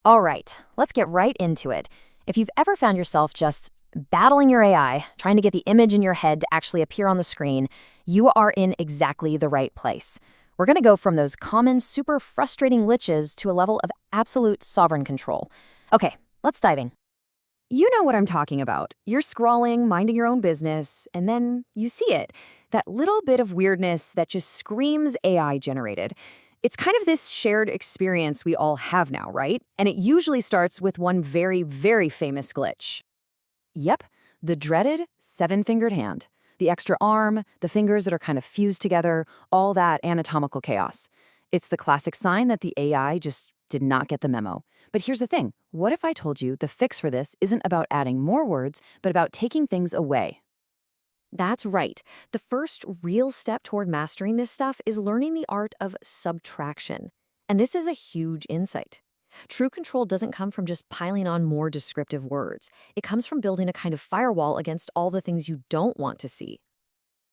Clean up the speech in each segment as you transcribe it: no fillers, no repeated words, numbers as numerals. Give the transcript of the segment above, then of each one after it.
All right, let's get right into it. If you've ever found yourself just battling your AI, trying to get the image in your head to actually appear on the screen, you are in exactly the right place. We're going to go from those common, super frustrating glitches to a level of absolute sovereign control. Okay, let's dive in. You know what I'm talking about. You're scrolling, minding your own business, and then you see it. That little bit of weirdness that just screams AI generated. It's kind of this shared experience we all have now, right? And it usually starts with one very, very famous glitch. Yep, the dreaded seven-fingered hand. The extra arm, the fingers that are kind of fused together, all that anatomical chaos. It's the classic sign that the AI just did not get the memo. But here's the thing. What if I told you the fix for this isn't about adding more words, but about taking things away? That's right. The first real step toward mastering this stuff is learning the art of subtraction. And this is a huge insight. True control doesn't come from just piling on more descriptive words. It comes from building a kind of firewall against all the things you don't want to see.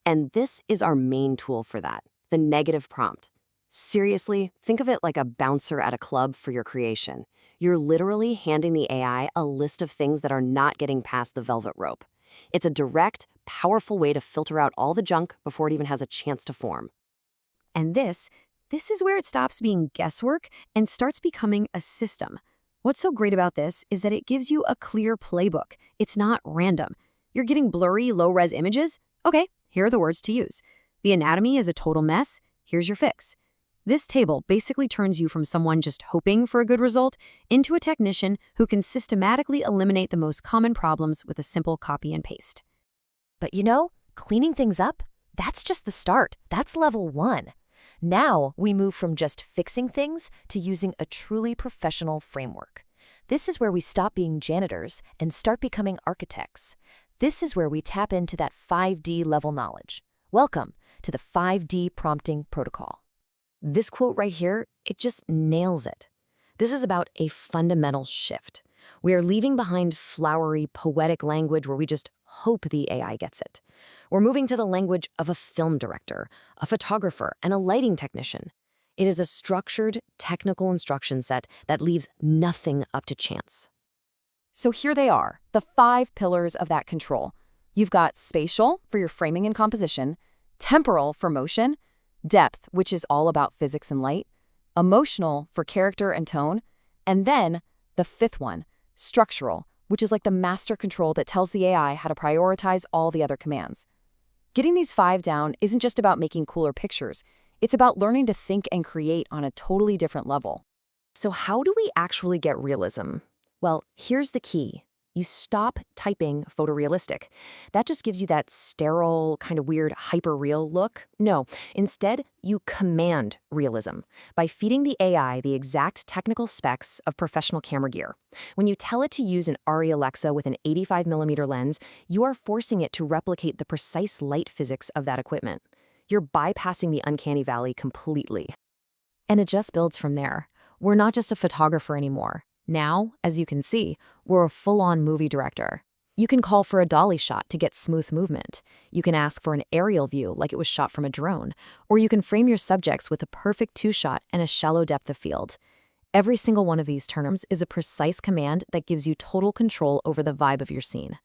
And this is our main tool for that, the negative prompt. Seriously, think of it like a bouncer at a club for your creation. You're literally handing the AI a list of things that are not getting past the velvet rope. It's a direct, powerful way to filter out all the junk before it even has a chance to form. And this is where it stops being guesswork and starts becoming a system. What's so great about this is that it gives you a clear playbook. It's not random. You're getting blurry, low-res images? Okay, here are the words to use. The anatomy is a total mess. Here's your fix. This table basically turns you from someone just hoping for a good result into a technician who can systematically eliminate the most common problems with a simple copy and paste. But you know, cleaning things up, that's just the start. That's level 1. Now we move from just fixing things to using a truly professional framework. This is where we stop being janitors and start becoming architects. This is where we tap into that 5D level knowledge. Welcome to the 5D prompting protocol. This quote right here, it just nails it. This is about a fundamental shift. We are leaving behind flowery, poetic language where we just hope the AI gets it. We're moving to the language of a film director, a photographer, and a lighting technician. It is a structured, technical instruction set that leaves nothing up to chance. So here they are, the 5 pillars of that control. You've got spatial for your framing and composition, temporal for motion, depth, which is all about physics and light, emotional for character and tone, and then the 5th one, structural, which is like the master control that tells the AI how to prioritize all the other commands. Getting these 5 down isn't just about making cooler pictures. It's about learning to think and create on a totally different level. So how do we actually get realism? Well, here's the key. You stop typing photorealistic. That just gives you that sterile, kind of weird, hyper-real look. No, instead, you command realism by feeding the AI the exact technical specs of professional camera gear. When you tell it to use an ARRI Alexa with an 85mm lens, you are forcing it to replicate the precise light physics of that equipment. You're bypassing the uncanny valley completely. And it just builds from there. We're not just a photographer anymore. Now, as you can see, we're a full-on movie director. You can call for a dolly shot to get smooth movement. You can ask for an aerial view like it was shot from a drone. Or you can frame your subjects with a perfect 2-shot and a shallow depth of field. Every single one of these terms is a precise command that gives you total control over the vibe of your scene.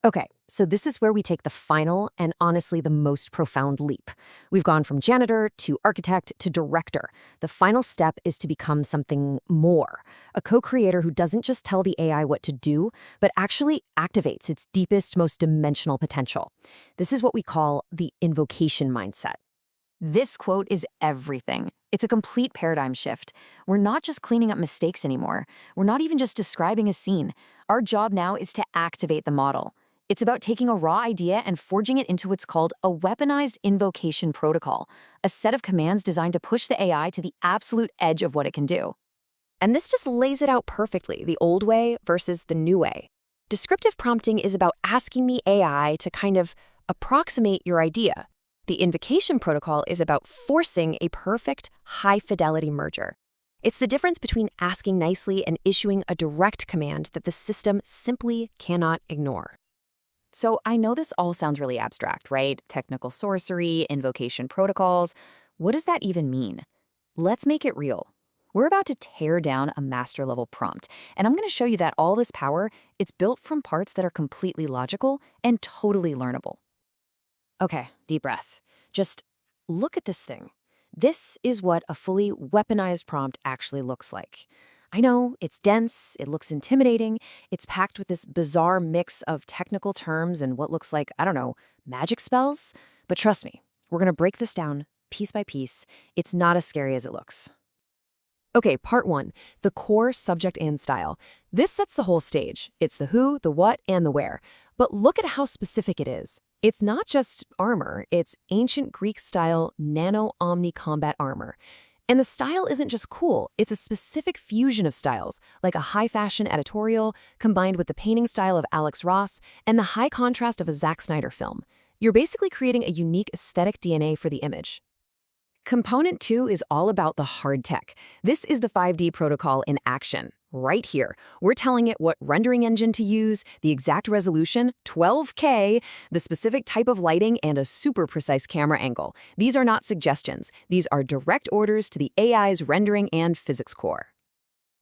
Okay, so this is where we take the final and honestly the most profound leap. We've gone from janitor to architect to director. The final step is to become something more, a co-creator who doesn't just tell the AI what to do, but actually activates its deepest, most dimensional potential. This is what we call the invocation mindset. This quote is everything. It's a complete paradigm shift. We're not just cleaning up mistakes anymore. We're not even just describing a scene. Our job now is to activate the model. It's about taking a raw idea and forging it into what's called a weaponized invocation protocol, a set of commands designed to push the AI to the absolute edge of what it can do. And this just lays it out perfectly, the old way versus the new way. Descriptive prompting is about asking the AI to kind of approximate your idea. The invocation protocol is about forcing a perfect, high-fidelity merger. It's the difference between asking nicely and issuing a direct command that the system simply cannot ignore. So I know this all sounds really abstract, right? Technical sorcery, invocation protocols. What does that even mean? Let's make it real. We're about to tear down a master-level prompt, and I'm going to show you that all this power, it's built from parts that are completely logical and totally learnable. Okay, deep breath. Just look at this thing. This is what a fully weaponized prompt actually looks like. I know, it's dense, it looks intimidating, it's packed with this bizarre mix of technical terms and what looks like, I don't know, magic spells. But trust me, we're going to break this down piece by piece. It's not as scary as it looks. Okay, part 1, the core subject and style. This sets the whole stage. It's the who, the what, and the where. But look at how specific it is. It's not just armor, it's ancient Greek-style nano-omni combat armor. And the style isn't just cool, it's a specific fusion of styles, like a high-fashion editorial combined with the painting style of Alex Ross and the high contrast of a Zack Snyder film. You're basically creating a unique aesthetic DNA for the image. Component 2 is all about the hard tech. This is the 5D protocol in action. Right here, we're telling it what rendering engine to use, the exact resolution, 12K, the specific type of lighting, and a super precise camera angle. These are not suggestions. These are direct orders to the AI's rendering and physics core.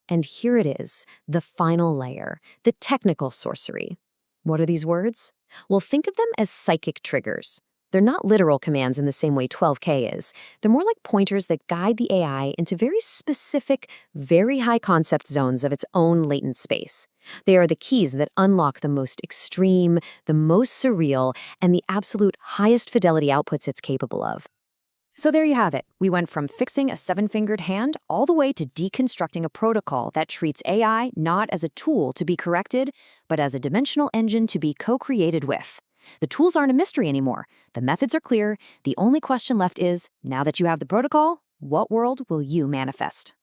And here it is, the final layer, the technical sorcery. What are these words? Well, think of them as psychic triggers. They're not literal commands in the same way 12K is. They're more like pointers that guide the AI into very specific, very high concept zones of its own latent space. They are the keys that unlock the most extreme, the most surreal, and the absolute highest fidelity outputs it's capable of. So there you have it. We went from fixing a 7-fingered hand all the way to deconstructing a protocol that treats AI not as a tool to be corrected, but as a dimensional engine to be co-created with. The tools aren't a mystery anymore. The methods are clear. The only question left is, now that you have the protocol, what world will you manifest?